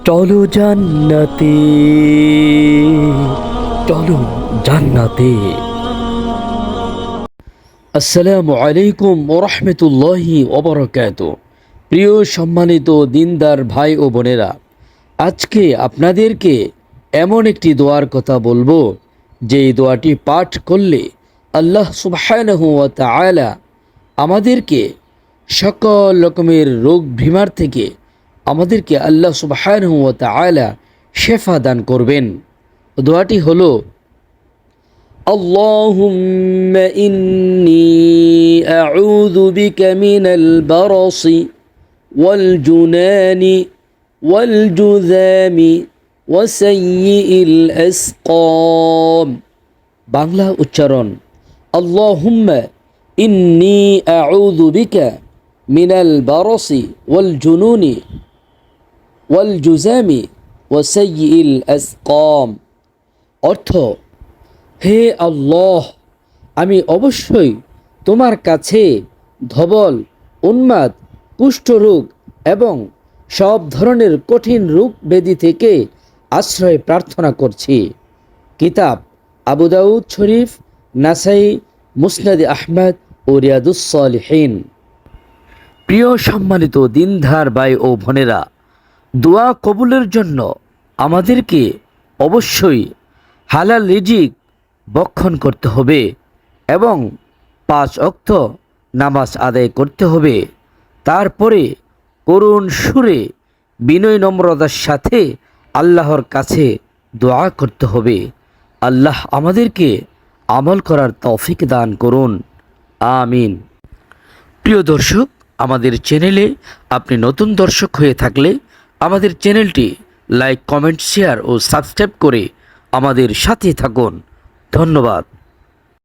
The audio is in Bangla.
চলো জান্নাতে, চলো জান্নাতে। আসসালামু আলাইকুম ওয়া রাহমাতুল্লাহি ওয়া বারাকাতুহু। প্রিয় সম্মানিত দিনদার ভাই ও বোনেরা, আজকে আপনাদেরকে এমন একটি দোয়ার কথা বলবো, যে দোয়াটি পাঠ করলে আল্লাহ সুবহানাহু ওয়া তাআলা আমাদেরকে সকল রকমের রোগ বিমার থেকে আমাদেরকে আল্লাহ সুবহানাহু ওয়া তাআলা শেফা দান করবেন। দোয়াটি হলো, আল্লাহুম্মা ইন্নী আউযু বিকা মিনাল বারাসি ওয়াল জুনানি ওয়াল জুযামি ওয়া সাইয়্যিল আসকাম। বাংলা উচ্চারণ, আল্লাহুম্মা ইন্নী আউযু বিকা মিনাল বারাসি ওয়াল জুনুনি ওয়াল জুযামি ওয়া সাইয়্যিল আসকাম। অর্থ, হে আল্লাহ, আমি অবশ্যই তোমার কাছে ধবল, উন্মাদ, কুষ্ঠরোগ এবং সব ধরনের কঠিন রোগ ব্যাধি থেকে আশ্রয় প্রার্থনা করছি। কিতাব আবু দাউদ শরীফ, নাসাই, মুসনাদে আহমদ ও রিয়াদুস সালিহিন। প্রিয় সম্মানিত দিনদার ভাই ও বোনেরা, দোয়া কবুলের জন্য আমাদেরকে অবশ্যই হালাল রিজিক ভক্ষণ করতে হবে এবং 5 ওয়াক্ত নামাজ আদায় করতে হবে। তারপরে করুণ সুরে বিনয় নম্রতার সাথে আল্লাহর কাছে দোয়া করতে হবে। আল্লাহ আমাদেরকে আমল করার তৌফিক দান করুন, আমিন। প্রিয় দর্শক, আমাদের চ্যানেলে আপনি নতুন দর্শক হয়ে থাকলে আমাদের চ্যানেলটি লাইক, কমেন্ট, শেয়ার ও সাবস্ক্রাইব করে আমাদের সাথে থাকুন। ধন্যবাদ।